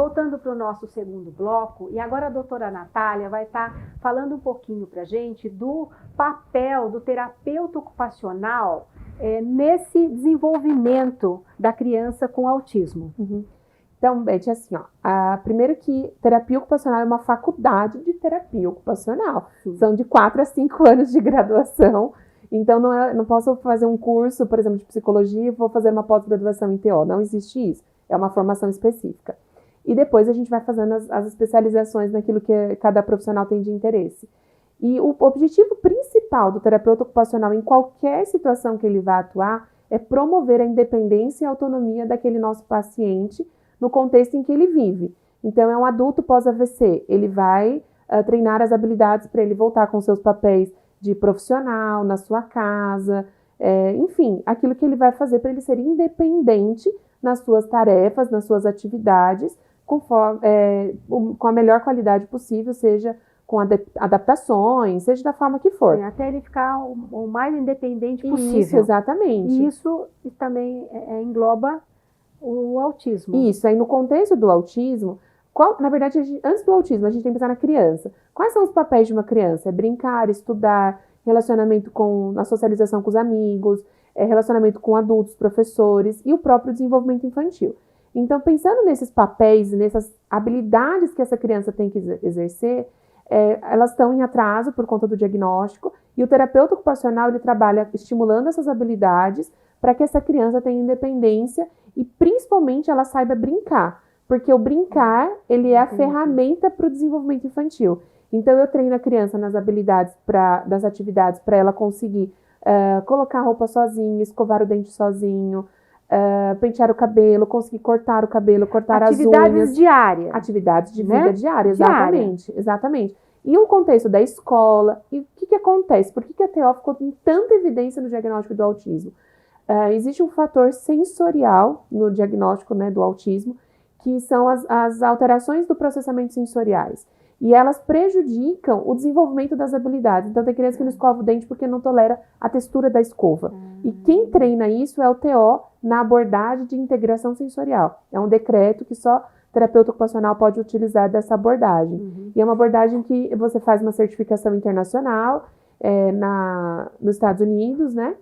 voltando para o nosso segundo bloco, e agora a doutora Natália vai estar falando um pouquinho para a gente do papel do terapeuta ocupacional nesse desenvolvimento da criança com autismo. Uhum. Então, Beth, assim, primeiro que terapia ocupacional é uma faculdade de terapia ocupacional. Sim. São de 4 a 5 anos de graduação. Então, não posso fazer um curso, por exemplo, de psicologia e vou fazer uma pós-graduação em TO. Não existe isso. É uma formação específica. E depois a gente vai fazendo as especializações naquilo que cada profissional tem de interesse. E o objetivo principal do terapeuta ocupacional em qualquer situação que ele vá atuar é promover a independência e a autonomia daquele nosso paciente no contexto em que ele vive. Então, é um adulto pós-AVC. Ele vai treinar as habilidades para ele voltar com seus papéis de profissional, na sua casa, enfim, aquilo que ele vai fazer para ele ser independente nas suas tarefas, nas suas atividades, com a melhor qualidade possível, seja com adaptações, seja da forma que for. Até ele ficar o mais independente possível. Isso, exatamente. E isso também engloba o autismo. Isso, aí no contexto do autismo, na verdade, antes do autismo, a gente tem que pensar na criança. Quais são os papéis de uma criança? É brincar, estudar, relacionamento na socialização com os amigos, relacionamento com adultos, professores e o próprio desenvolvimento infantil. Então, pensando nesses papéis, nessas habilidades que essa criança tem que exercer, elas estão em atraso por conta do diagnóstico e o terapeuta ocupacional ele trabalha estimulando essas habilidades para que essa criança tenha independência e principalmente ela saiba brincar, porque o brincar ele é a ferramenta para o desenvolvimento infantil. Então eu treino a criança nas habilidades das atividades para ela conseguir colocar a roupa sozinha, escovar o dente sozinho, pentear o cabelo, conseguir cortar o cabelo, cortar as unhas. Atividades diárias. Atividades de vida diária, exatamente. Exatamente. E o contexto da escola, e o que acontece? Por que a TO ficou com tanta evidência no diagnóstico do autismo? Existe um fator sensorial no diagnóstico do autismo, que são as alterações do processamento sensoriais. E elas prejudicam o desenvolvimento das habilidades. Então, tem criança que não escova o dente porque não tolera a textura da escova. E quem treina isso é o TO na abordagem de integração sensorial. É um decreto que só terapeuta ocupacional pode utilizar dessa abordagem. Uhum. E é uma abordagem que você faz uma certificação internacional nos Estados Unidos, né?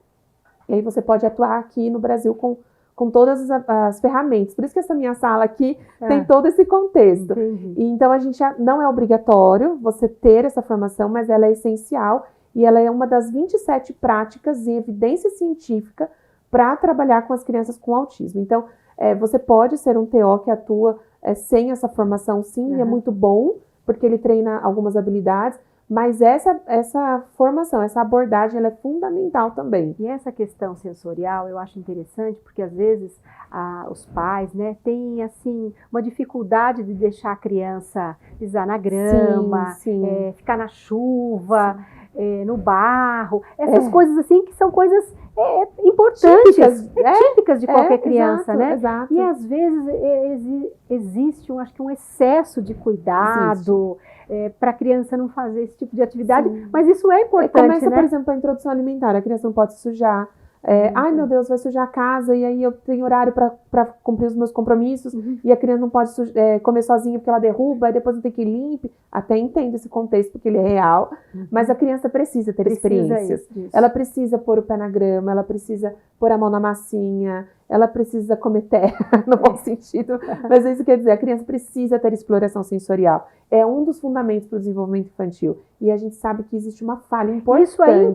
E aí você pode atuar aqui no Brasil com todas as ferramentas. Por isso que essa minha sala aqui tem todo esse contexto. E então, a gente não é obrigatório você ter essa formação, mas ela é essencial e ela é uma das 27 práticas e evidência científica para trabalhar com as crianças com autismo. Então, você pode ser um TO que atua sem essa formação, sim, e é muito bom, porque ele treina algumas habilidades, mas essa formação, essa abordagem, ela é fundamental também. E essa questão sensorial eu acho interessante, porque às vezes os pais, têm assim, uma dificuldade de deixar a criança pisar na grama, ficar na chuva, no barro, essas coisas assim que são coisas importantes, típicas de qualquer criança, exato, né? Exato. E às vezes existe um excesso de excesso para a criança não fazer esse tipo de atividade, mas isso é importante, começa, por exemplo, a introdução alimentar, a criança não pode se sujar, ai meu Deus, vai sujar a casa, e aí eu tenho horário para cumprir os meus compromissos, e a criança não pode comer sozinha porque ela derruba, e depois eu tenho que ir limpe. Até entendo esse contexto, porque ele é real, mas a criança precisa ter experiências. Ela precisa pôr o pé na grama, ela precisa pôr a mão na massinha, ela precisa comer terra, no bom sentido, mas isso quer dizer, a criança precisa ter exploração sensorial. É um dos fundamentos para o desenvolvimento infantil. E a gente sabe que existe uma falha importante. Isso aí,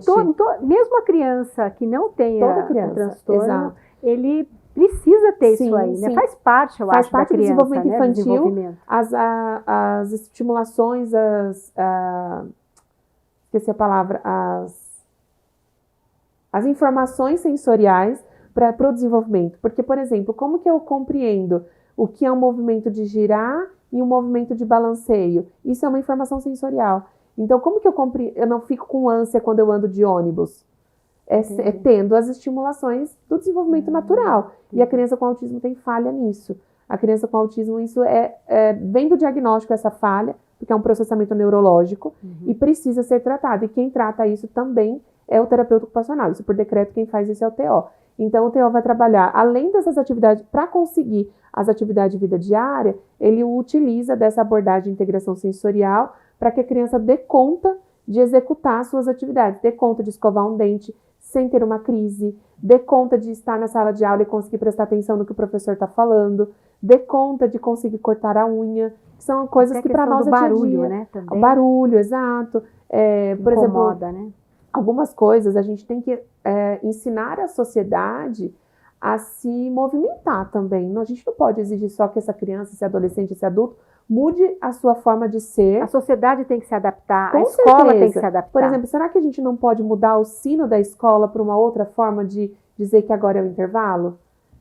mesmo a criança que não tenha o transtorno, ele precisa ter isso aí, né? Faz parte, eu acho, da criança, do desenvolvimento infantil, as estimulações, esqueci a palavra, as informações sensoriais para o desenvolvimento. Porque, por exemplo, como que eu compreendo o que é um movimento de girar e um movimento de balanceio? Isso é uma informação sensorial. Então, como que eu não fico com ânsia quando eu ando de ônibus? Tendo as estimulações do desenvolvimento natural. E a criança com autismo tem falha nisso. A criança com autismo, isso vem do diagnóstico essa falha, porque é um processamento neurológico, e precisa ser tratado. E quem trata isso também é o terapeuta ocupacional. Isso por decreto, quem faz isso é o TO. Então, o TO vai trabalhar, além dessas atividades, para conseguir as atividades de vida diária, ele utiliza dessa abordagem de integração sensorial para que a criança dê conta de executar suas atividades, dê conta de escovar um dente sem ter uma crise, dê conta de estar na sala de aula e conseguir prestar atenção no que o professor está falando, dê conta de conseguir cortar a unha, que são coisas que para nós é dia a dia. Barulho, né? Também. O barulho, exato. Por Incomoda, exemplo, né? Algumas coisas a gente tem que ensinar a sociedade a se movimentar também. A gente não pode exigir só que essa criança, esse adolescente, esse adulto mude a sua forma de ser. A sociedade tem que se adaptar, Com a escola certeza. tem que se adaptar. Por exemplo, será que a gente não pode mudar o sino da escola para uma outra forma de dizer que agora é o intervalo?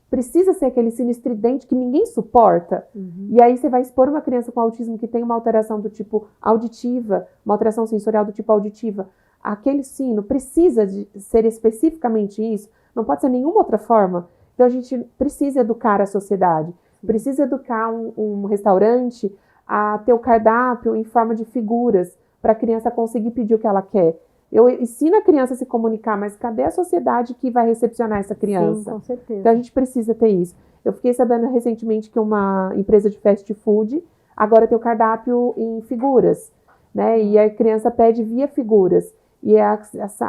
Precisa ser aquele sino estridente que ninguém suporta. Uhum. E aí você vai expor uma criança com autismo que tem uma alteração do tipo auditiva, uma alteração sensorial do tipo auditiva. Aquele sino precisa de ser especificamente isso, não pode ser nenhuma outra forma. Então a gente precisa educar a sociedade, precisa educar um restaurante a ter o cardápio em forma de figuras, para a criança conseguir pedir o que ela quer. Eu ensino a criança a se comunicar, mas cadê a sociedade que vai recepcionar essa criança? Sim, com certeza. Então a gente precisa ter isso. Eu fiquei sabendo recentemente que uma empresa de fast food agora tem o cardápio em figuras, né? E a criança pede via figuras. E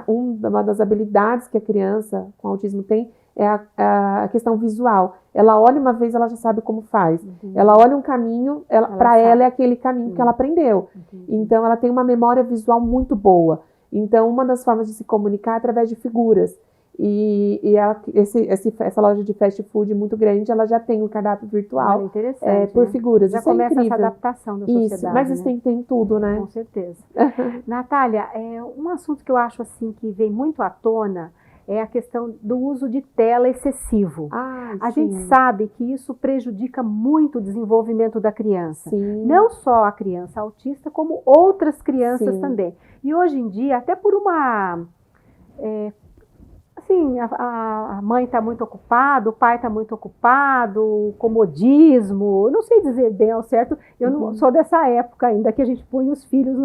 uma das habilidades que a criança com autismo tem é a questão visual. Ela olha uma vez, ela já sabe como faz. Entendi. Ela olha um caminho, para ela é aquele caminho que ela aprendeu. Entendi. Então, ela tem uma memória visual muito boa. Então, uma das formas de se comunicar é através de figuras. E essa loja de fast food muito grande, ela já tem um cardápio virtual interessante, por né? figuras. Já isso começa é incrível. essa adaptação da sociedade. Isso, mas isso tem que ter em tudo, né? Com certeza. Natália, um assunto que eu acho assim que vem muito à tona é a questão do uso de tela excessivo. A gente sabe que isso prejudica muito o desenvolvimento da criança. Sim. Não só a criança autista, como outras crianças também. E hoje em dia, até por uma... assim, a mãe está muito ocupada, o pai está muito ocupado, o comodismo, eu não sei dizer bem ao certo, eu não sou dessa época ainda, que a gente punha os filhos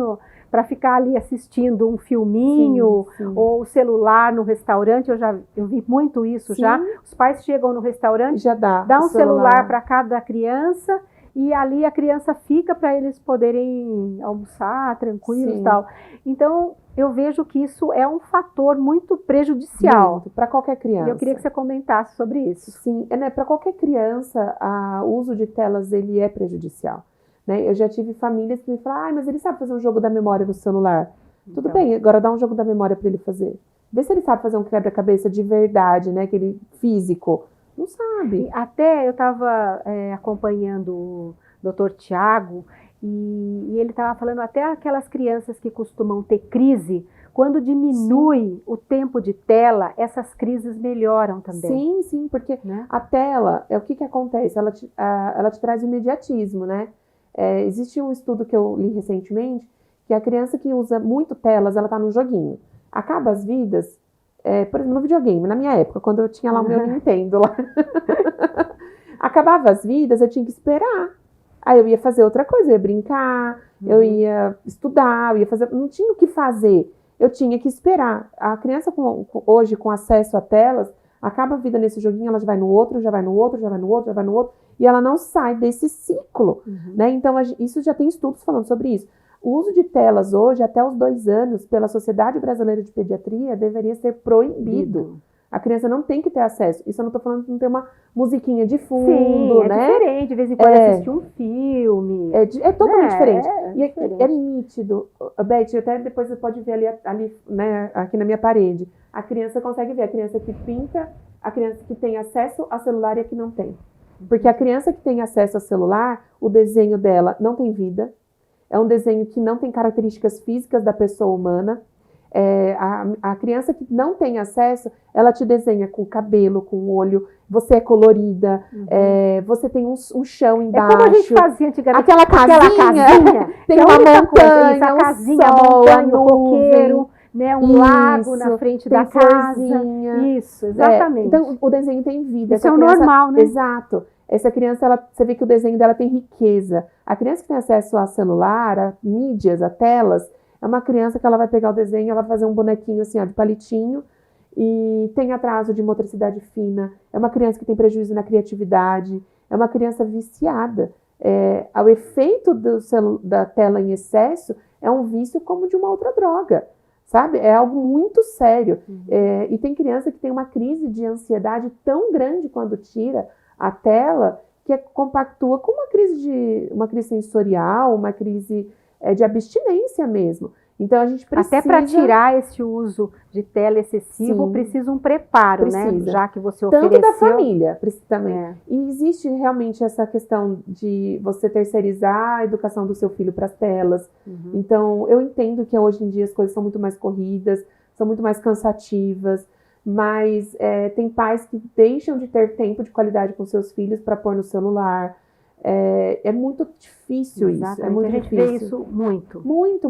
para ficar ali assistindo um filminho, ou o celular no restaurante, eu vi muito isso já. Os pais chegam no restaurante, já dá um celular para cada criança, e ali a criança fica para eles poderem almoçar tranquilos e tal. Então, eu vejo que isso é um fator muito prejudicial. Para qualquer criança. E eu queria que você comentasse sobre isso. Sim, para qualquer criança, o uso de telas ele é prejudicial. Né? Eu já tive famílias que me falaram, mas ele sabe fazer um jogo da memória no celular. Tudo bem, agora dá um jogo da memória para ele fazer. Vê se ele sabe fazer um quebra-cabeça de verdade, né? Aquele físico. Não sabe. E até eu estava acompanhando o Dr. Tiago e ele estava falando até aquelas crianças que costumam ter crise, quando diminui o tempo de tela, essas crises melhoram também. Sim, porque a tela, o que acontece? Ela te traz imediatismo, né? Existe um estudo que eu li recentemente, que a criança que usa muito telas, ela está num joguinho. Acaba as vidas, por exemplo, no videogame, na minha época, quando eu tinha lá o meu Nintendo lá. Acabava as vidas, eu tinha que esperar. Aí eu ia fazer outra coisa, eu ia brincar, eu ia estudar, eu ia fazer... Não tinha o que fazer, eu tinha que esperar. A criança hoje, com acesso a telas, acaba a vida nesse joguinho, ela já vai no outro, já vai no outro, já vai no outro, já vai no outro, e ela não sai desse ciclo, né? Então, isso já tem estudos falando sobre isso. O uso de telas hoje, até os 2 anos, pela Sociedade Brasileira de Pediatria, deveria ser proibido. A criança não tem que ter acesso. Isso eu não estou falando de não ter uma musiquinha de fundo, né? É diferente, de vez em quando assistir um filme. É totalmente diferente. Diferente. É nítido. Beth, até depois você pode ver ali, né, aqui na minha parede. A criança consegue ver a criança que pinta, a criança que tem acesso a celular e a que não tem. Porque a criança que tem acesso ao celular, o desenho dela não tem vida. É um desenho que não tem características físicas da pessoa humana. A criança que não tem acesso, ela te desenha com cabelo, com olho, você é colorida, você tem um chão embaixo. É como a gente fazia antigamente. Aquela casinha tem uma montanha, isso, a casinha, sol, a montanha, a o coqueiro, né, um lago na frente da casa. Isso, exatamente. Então, o desenho tem vida. Isso é o normal, né? Exato. Essa criança, você vê que o desenho dela tem riqueza. A criança que tem acesso a celular, a mídias, a telas, é uma criança que ela vai pegar o desenho, ela vai fazer um bonequinho assim, ó, de palitinho, e tem atraso de motricidade fina, é uma criança que tem prejuízo na criatividade, é uma criança viciada. O efeito da tela em excesso é um vício como de uma outra droga, sabe? É algo muito sério. E tem criança que tem uma crise de ansiedade tão grande quando tira a tela, que compactua com uma crise sensorial, uma crise de abstinência mesmo. Então, a gente precisa... Até para tirar esse uso de tela excessivo, Sim, precisa um preparo, né? Já que você ofereceu... Tanto da família, também. E existe realmente essa questão de você terceirizar a educação do seu filho para as telas. Então, eu entendo que hoje em dia as coisas são muito mais corridas, são muito mais cansativas, mas tem pais que deixam de ter tempo de qualidade com seus filhos para pôr no celular. É muito difícil. Exatamente. Isso. É muito a gente difícil. Vê isso muito. Muito.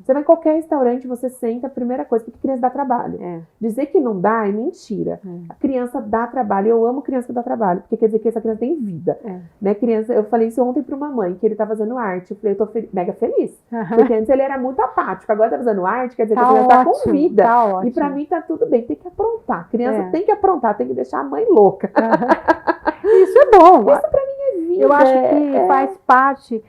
Você vai em qualquer restaurante, você senta, a primeira coisa, porque criança dá trabalho. Dizer que não dá é mentira. A criança dá trabalho. Eu amo criança que dá trabalho, porque quer dizer que essa criança tem vida. Né? Criança, eu falei isso ontem para uma mãe, que ele tá fazendo arte. Eu falei, eu tô mega feliz. Porque antes ele era muito apático, agora tá fazendo arte, quer dizer que a criança tá com vida. E pra mim tá tudo bem, tem que aprontar. A criança tem que aprontar, tem que deixar a mãe louca. Isso é bom. Isso pra mim é vida. Eu acho que faz parte,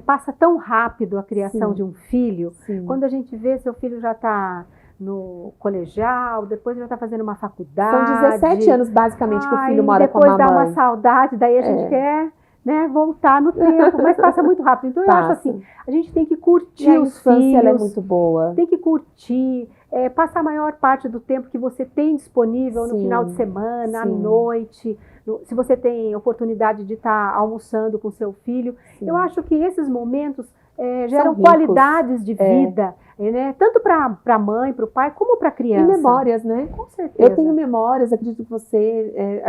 passa tão rápido a criação de um filho. Quando a gente vê seu filho já está no colegial, depois já está fazendo uma faculdade. São 17 anos, basicamente, que o filho mora com a mamãe. Depois dá uma saudade, daí a gente quer, né, voltar no tempo, mas passa muito rápido. Então eu acho assim, a gente tem que curtir os filhos. Ela é muito boa. Tem que curtir, passar a maior parte do tempo que você tem disponível no final de semana, à noite. Se você tem oportunidade de estar almoçando com seu filho, eu acho que esses momentos geram qualidades de vida, né? Tanto para a mãe, para o pai, como para a criança. E memórias, né? Com certeza. Eu tenho memórias, acredito que você...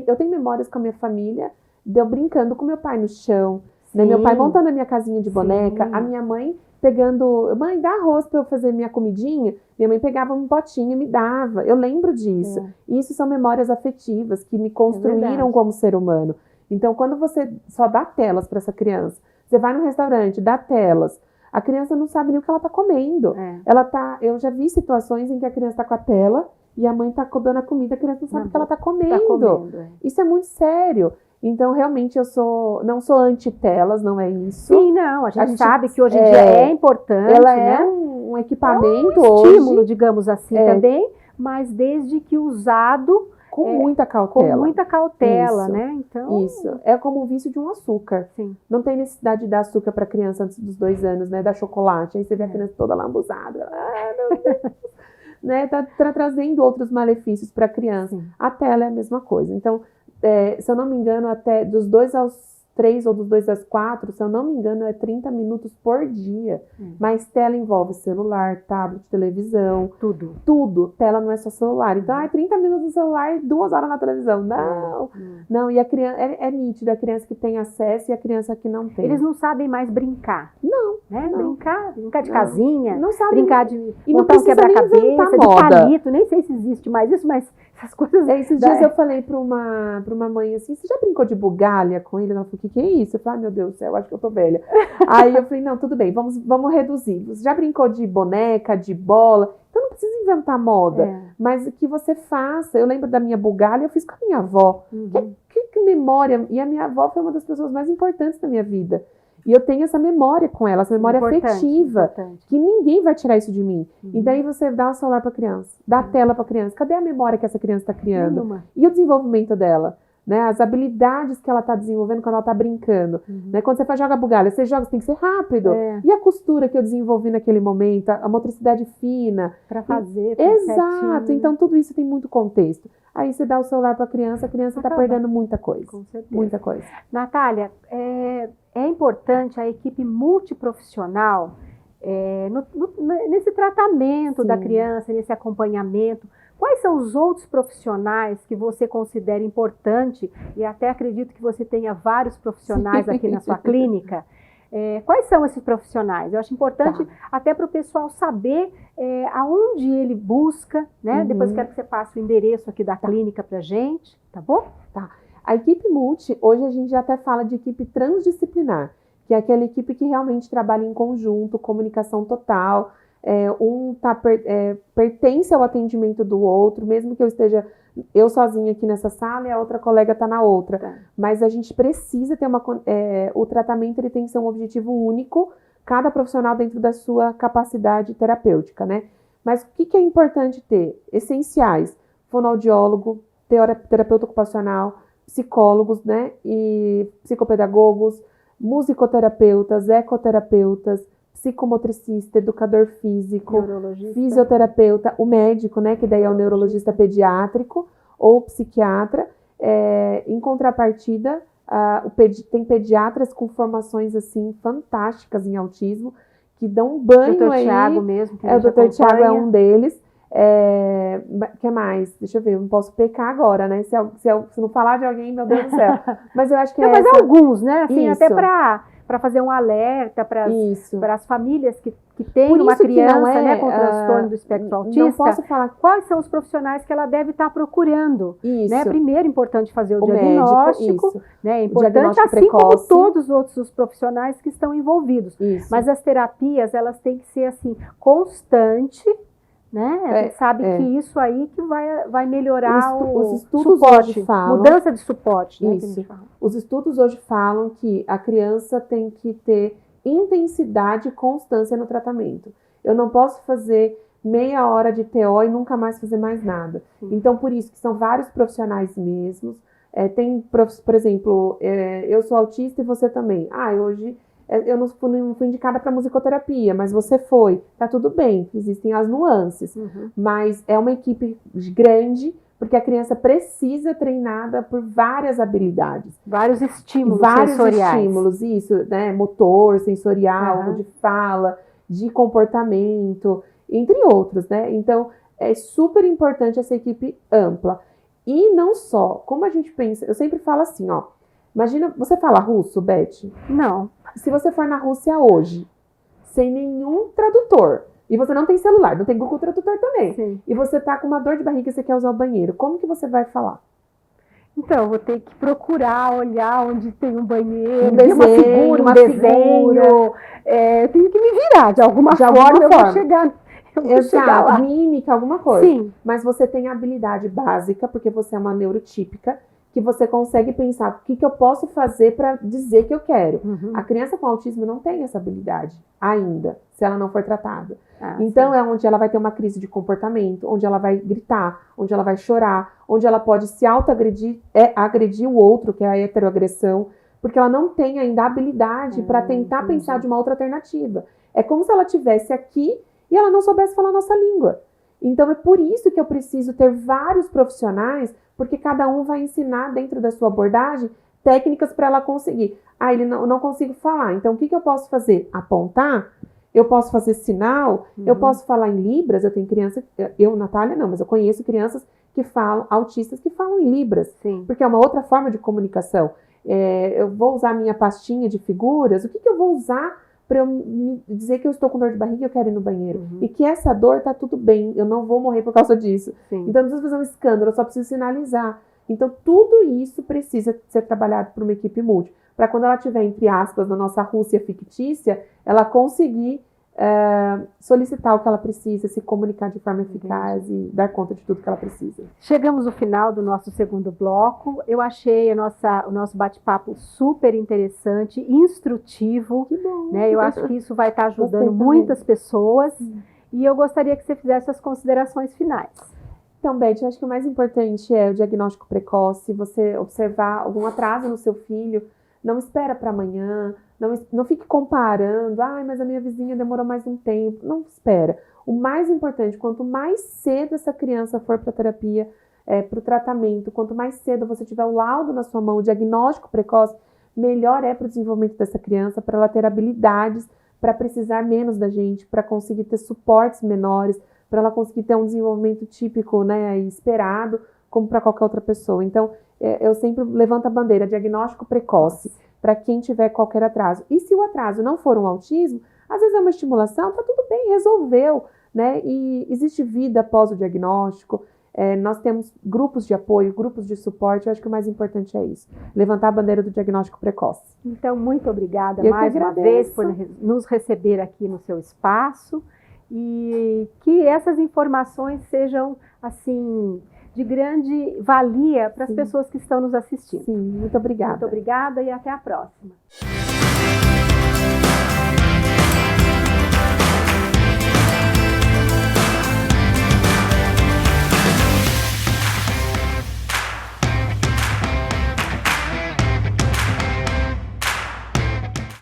eu tenho memórias com a minha família, de eu brincando com meu pai no chão, né? Meu pai montando a minha casinha de boneca, a minha mãe pegando... Mãe, dá arroz para eu fazer minha comidinha. Minha mãe pegava um potinho e me dava. Eu lembro disso. E isso são memórias afetivas que me construíram como ser humano. Então, quando você só dá telas para essa criança, você vai no restaurante, dá telas, a criança não sabe nem o que ela está comendo. Eu já vi situações em que a criança está com a tela e a mãe está dando a comida, a criança não sabe o que ela está comendo. Isso é muito sério. Então, realmente, não sou anti-telas, não é isso. Sim, não, a gente sabe que hoje em dia é importante, ela né? É um equipamento um estímulo, digamos assim, também, mas desde que usado com muita cautela. Com muita cautela, isso, né? Então... Isso. É como o vício de um açúcar. Não tem necessidade de dar açúcar para criança antes dos 2 anos, né? Dar chocolate. Aí você vê a criança toda lambuzada. Meu Deus. Né? Tá trazendo outros malefícios para a criança. A tela é a mesma coisa. Então, se eu não me engano, até dos 2 aos 3 ou dos 2 às 4, se eu não me engano, é 30 minutos por dia. Mas tela envolve celular, tablet, televisão. Tudo. Tela não é só celular. Então, 30 minutos no celular e 2 horas na televisão. Não. E a criança, é nítido, a criança que tem acesso e a criança que não tem. Eles não sabem mais brincar. Não. Né? Brincar de casinha. Não sabem. Brincar de montar um quebra-cabeça, de palito. Nem sei se existe mais isso, mas essas coisas... Esses dias eu falei pra uma mãe assim, você já brincou de bugalha com ele? Ela falou, o que é isso? Eu falei, meu Deus do céu, acho que eu tô velha. Aí eu falei, não, tudo bem, vamos reduzir. Você já brincou de boneca, de bola? Então não precisa inventar moda, mas o que você faça. Eu lembro da minha bugalha, eu fiz com a minha avó. Que memória. E a minha avó foi uma das pessoas mais importantes da minha vida. E eu tenho essa memória com ela, essa memória afetiva, que ninguém vai tirar isso de mim. E daí você dá o celular para a criança, dá a tela para a criança. Cadê a memória que essa criança está criando? E o desenvolvimento dela? Né? As habilidades que ela está desenvolvendo quando ela está brincando. Né? Quando você joga bugalha, você tem que ser rápido. E a costura que eu desenvolvi naquele momento, a motricidade fina. Para fazer. Exato. Então tudo isso tem muito contexto. Aí você dá o celular para a criança está perdendo muita coisa. Com certeza. Muita coisa. Natália, é importante a equipe multiprofissional nesse tratamento da criança, nesse acompanhamento. Quais são os outros profissionais que você considera importante, e até acredito que você tenha vários profissionais aqui na sua clínica? Quais são esses profissionais? Eu acho importante até para o pessoal saber aonde ele busca, né? Depois quero que você passe o endereço aqui da clínica para a gente, tá bom? A equipe multi, hoje a gente até fala de equipe transdisciplinar, que é aquela equipe que realmente trabalha em conjunto, comunicação total. pertence ao atendimento do outro, mesmo que eu esteja eu sozinha aqui nessa sala e a outra colega está na outra. Tá. Mas a gente precisa ter o tratamento ele tem que ser um objetivo único, cada profissional dentro da sua capacidade terapêutica, né? Mas o que é importante ter? Essenciais: fonoaudiólogo, terapeuta ocupacional, psicólogos, né? E psicopedagogos, musicoterapeutas, ecoterapeutas, psicomotricista, educador físico, fisioterapeuta, o médico, né, que daí é o neurologista pediátrico ou psiquiatra. Em contrapartida, tem pediatras com formações assim fantásticas em autismo, que dão um banho Dr. aí. Thiago mesmo, que o Dr. Thiago é um deles. Que mais? Deixa eu ver, eu não posso pecar agora, né? Se não falar de alguém, meu Deus do céu. Mas eu acho que mas alguns, né? Assim, Isso. até para fazer um alerta para as famílias que têm uma criança, né, com transtorno do espectro autista. Não posso falar quais são os profissionais que ela deve estar procurando. Isso. Né? Primeiro, é importante fazer o médico, diagnóstico. isso. Né? É importante, assim precoce. Como todos os outros profissionais que estão envolvidos. Isso. Mas as terapias, elas têm que ser assim, constante. Né? A gente sabe que isso aí que vai melhorar os estudos suporte, hoje falam, mudança de suporte. Né, isso. Os estudos hoje falam que a criança tem que ter intensidade e constância no tratamento. Eu não posso fazer meia hora de TO e nunca mais fazer mais nada. Sim. Então, por isso que são vários profissionais mesmos. Por exemplo, eu sou autista e você também. Hoje eu não fui indicada para musicoterapia, mas você foi. Tá tudo bem, existem as nuances. Mas é uma equipe grande, porque a criança precisa treinada por várias habilidades. Vários estímulos sensoriais. Estímulos, isso, né? Motor, sensorial, de fala, de comportamento, entre outros, né? Então, é super importante essa equipe ampla. E não só, como a gente pensa, eu sempre falo assim, ó. Imagina, você fala russo, Beth? Não. Se você for na Rússia hoje, sem nenhum tradutor, e você não tem celular, não tem Google Tradutor também, Sim. E você tá com uma dor de barriga e você quer usar o banheiro, como que você vai falar? Então, eu vou ter que procurar, olhar onde tem um banheiro, uma desenho. Eu tenho que me virar, de alguma forma. Eu vou chegar lá. Mímica, alguma coisa. Sim. Mas você tem a habilidade básica, porque você é uma neurotípica, que você consegue pensar o que eu posso fazer para dizer que eu quero. A criança com autismo não tem essa habilidade ainda, se ela não for tratada. Então, é onde ela vai ter uma crise de comportamento, onde ela vai gritar, onde ela vai chorar, onde ela pode se autoagredir, agredir o outro, que é a heteroagressão, porque ela não tem ainda a habilidade para tentar pensar de uma outra alternativa. É como se ela estivesse aqui e ela não soubesse falar a nossa língua. Então, é por isso que eu preciso ter vários profissionais, porque cada um vai ensinar dentro da sua abordagem técnicas para ela conseguir. Eu não consigo falar, então o que eu posso fazer? Apontar? Eu posso fazer sinal? Eu posso falar em Libras? Eu tenho criança, Natália, não, mas eu conheço crianças que falam, autistas que falam em Libras. Sim. Porque é uma outra forma de comunicação. Eu vou usar minha pastinha de figuras, o que eu vou usar para eu me dizer que eu estou com dor de barriga e eu quero ir no banheiro. E que essa dor tá tudo bem, eu não vou morrer por causa disso. Sim. Então, não preciso fazer um escândalo, eu só preciso sinalizar. Então, tudo isso precisa ser trabalhado por uma equipe multi. Para quando ela estiver, entre aspas, na nossa Rússia fictícia, ela conseguir solicitar o que ela precisa, se comunicar de forma eficaz e dar conta de tudo que ela precisa. Chegamos ao final do nosso segundo bloco. Eu achei o nosso bate-papo super interessante, instrutivo. Que bom. Né? Eu acho que isso vai estar ajudando muitas pessoas. E eu gostaria que você fizesse as considerações finais. Então, Beth, eu acho que o mais importante é o diagnóstico precoce, você observar algum atraso no seu filho, não espera para amanhã, não fique comparando, mas a minha vizinha demorou mais um tempo, não espera. O mais importante, quanto mais cedo essa criança for para a terapia, para o tratamento, quanto mais cedo você tiver o laudo na sua mão, o diagnóstico precoce, melhor é para o desenvolvimento dessa criança, para ela ter habilidades, para precisar menos da gente, para conseguir ter suportes menores, para ela conseguir ter um desenvolvimento típico, né, esperado, como para qualquer outra pessoa. Então, eu sempre levanto a bandeira, diagnóstico precoce, para quem tiver qualquer atraso. E se o atraso não for um autismo, às vezes é uma estimulação, tá tudo bem, resolveu, né? E existe vida após o diagnóstico, nós temos grupos de apoio, grupos de suporte, eu acho que o mais importante é isso, levantar a bandeira do diagnóstico precoce. Então, muito obrigada mais uma vez por nos receber aqui no seu espaço. e que essas informações sejam, assim, de grande valia para as pessoas que estão nos assistindo. Sim, muito obrigada. Muito obrigada e até a próxima.